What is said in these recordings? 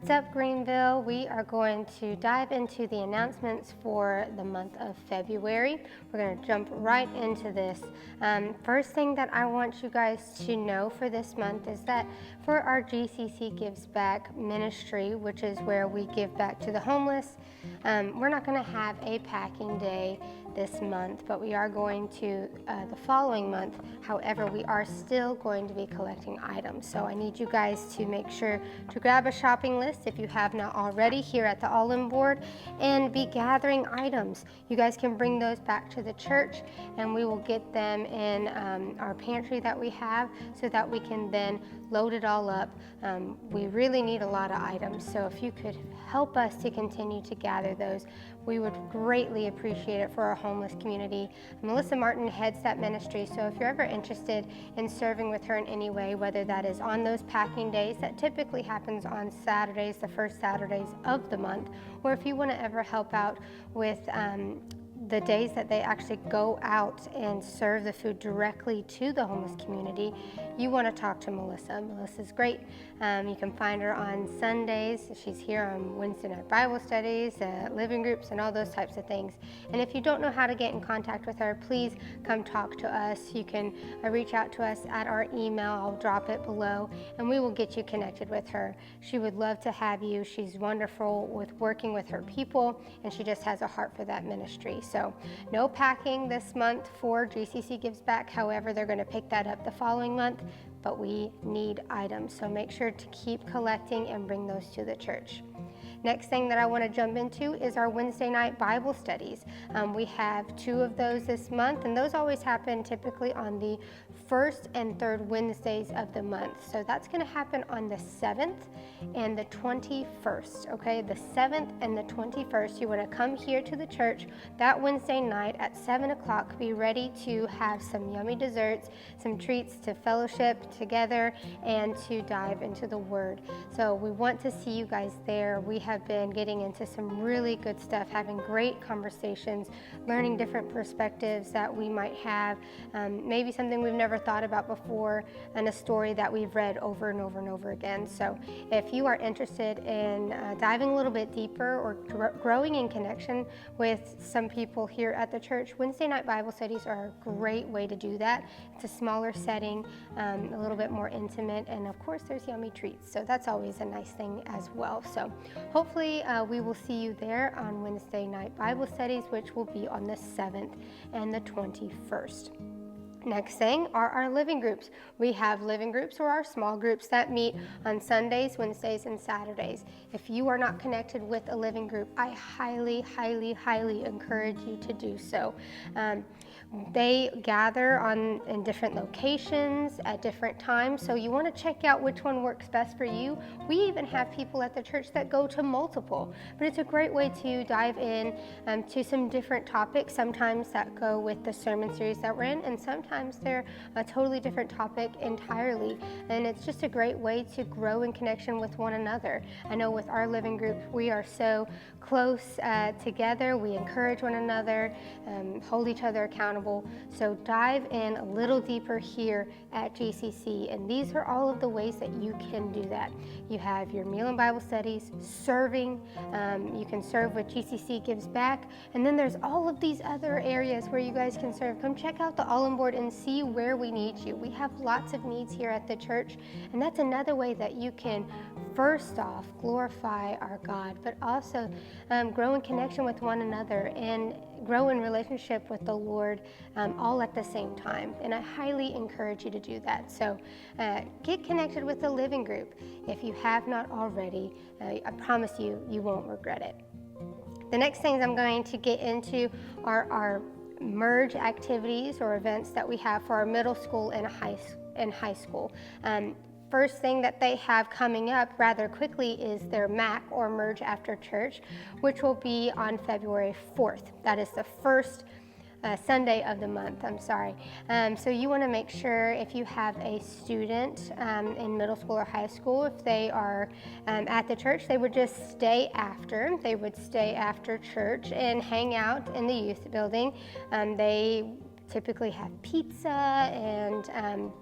What's up, Greenville? We are going to dive into the announcements for the month of February. We're going to jump right into this. First thing that I want you guys to know for this month is that for our GCC Gives Back ministry, which is where we give back to the homeless, we're not going to have a packing day this month, but we are going to the following month. However, we are still going to be collecting items. So I need you guys to make sure to grab a shopping list if you have not already here at the All-In Board and be gathering items. You guys can bring those back to the church and we will get them in our pantry that we have so that we can then load it all up. We really need a lot of items, so if you could help us to continue to gather those, we would greatly appreciate it for our homeless community. Melissa Martin heads that ministry, so if you're ever interested in serving with her in any way, whether that is on those packing days, that typically happens on Saturdays, the first Saturdays of the month, or if you want to ever help out with the days that they actually go out and serve the food directly to the homeless community, you want to talk to Melissa. Melissa's great. You can find her on Sundays. She's here on Wednesday night Bible studies, living groups, and all those types of things. And if you don't know how to get in contact with her, please come talk to us. You can reach out to us at our email. I'll drop it below, and we will get you connected with her. She would love to have you. She's wonderful with working with her people, and she just has a heart for that ministry. So no packing this month for GCC Gives Back. However, they're going to pick that up the following month, but we need items. So make sure to keep collecting and bring those to the church. Next thing that I want to jump into is our Wednesday night Bible studies. We have 2 of those this month, and those always happen typically on the first and third Wednesdays of the month. So that's going to happen on the 7th and the 21st, okay? The 7th and the 21st, you want to come here to the church that Wednesday night at 7 o'clock. Be ready to have some yummy desserts, some treats to fellowship together, and to dive into the Word. So we want to see you guys there. We have been getting into some really good stuff, having great conversations, learning different perspectives that we might have, maybe something we've never thought about before, and a story that we've read over and over and over again. So if you are interested in diving a little bit deeper or growing in connection with some people here at the church, Wednesday night Bible studies are a great way to do that. It's a smaller setting, a little bit more intimate, and of course there's yummy treats, so that's always a nice thing as well. So hopefully we will see you there on Wednesday night Bible studies, which will be on the 7th and the 21st. Next thing are our living groups. We have living groups or our small groups that meet on Sundays, Wednesdays, and Saturdays. If you are not connected with a living group, I highly, highly, highly encourage you to do so. They gather in different locations at different times, so you want to check out which one works best for you. We even have people at the church that go to multiple, but it's a great way to dive in to some different topics, sometimes that go with the sermon series that we're in, and sometimes they're a totally different topic entirely, and it's just a great way to grow in connection with one another. I know with our living group, we are so close together. We encourage one another, hold each other accountable. So dive in a little deeper here at GCC, and these are all of the ways that you can do that. You have your meal and Bible studies, serving, you can serve with GCC Gives Back, and then there's all of these other areas where you guys can serve. Come check out the All-In Board and see where we need you. We have lots of needs here at the church, and that's another way that you can first off glorify our God, but also grow in connection with one another and grow in relationship with the Lord all at the same time. And I highly encourage you to do that. So get connected with the living group. If you have not already, I promise you, you won't regret it. The next things I'm going to get into are our merge activities or events that we have for our middle school and high school. First thing that they have coming up rather quickly is their MAC, or Merge After Church, which will be on February 4th. That is the first Sunday of the month, so you want to make sure if you have a student in middle school or high school, if they are at the church, they would just stay after. They would stay after church and hang out in the youth building. They typically have pizza and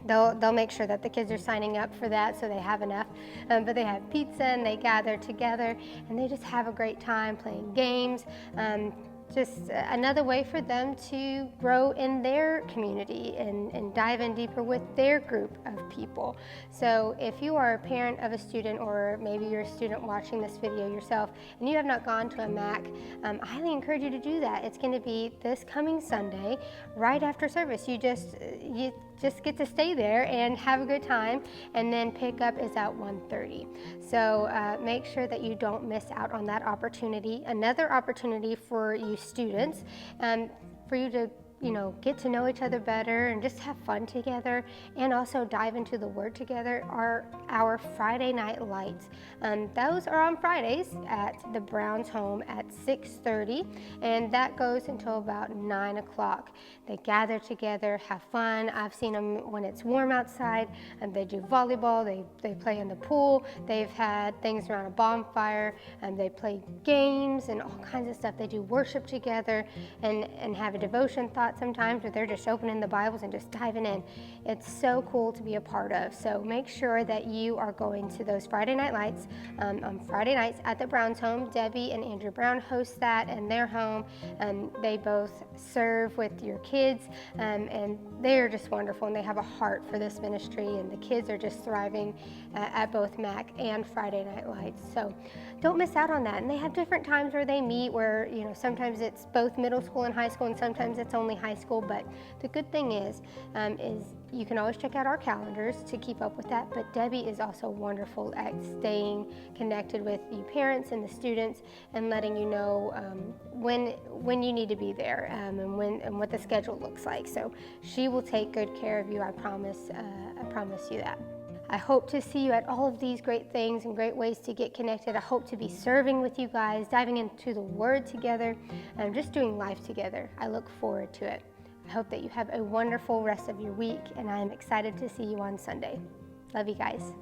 they'll make sure that the kids are signing up for that so they have enough. But they have pizza and they gather together and they just have a great time playing games. Just another way for them to grow in their community and dive in deeper with their group of people. So if you are a parent of a student, or maybe you're a student watching this video yourself and you have not gone to a MAC, I highly encourage you to do that. It's going to be this coming Sunday right after service. You just get to stay there and have a good time, and then pickup is at 1:30. So make sure that you don't miss out on that opportunity. Another opportunity for you students, for you to get to know each other better and just have fun together, and also dive into the Word together, are our Friday night lights. Those are on Fridays at the Browns' home at 6:30, and that goes until about 9 o'clock. They gather together, have fun. I've seen them when it's warm outside, and they do volleyball, they play in the pool, they've had things around a bonfire, and they play games and all kinds of stuff. They do worship together and have a devotion thought sometimes, where they're just opening the Bibles and just diving in. It's so cool to be a part of. So make sure that you are going to those Friday night lights on Friday nights at the Browns' home. Debbie and Andrew Brown host that in their home. They both serve with your kids, and they're just wonderful, and they have a heart for this ministry, and the kids are just thriving at both MAC and Friday night lights. So don't miss out on that. And they have different times where they meet, where sometimes it's both middle school and high school, and sometimes it's only high school. But the good thing is you can always check out our calendars to keep up with that. But Debbie is also wonderful at staying connected with you parents and the students, and letting you know when you need to be there, and what the schedule looks like. So she will take good care of you. I promise you that. I hope to see you at all of these great things and great ways to get connected. I hope to be serving with you guys, diving into the Word together, and just doing life together. I look forward to it. I hope that you have a wonderful rest of your week, and I am excited to see you on Sunday. Love you guys.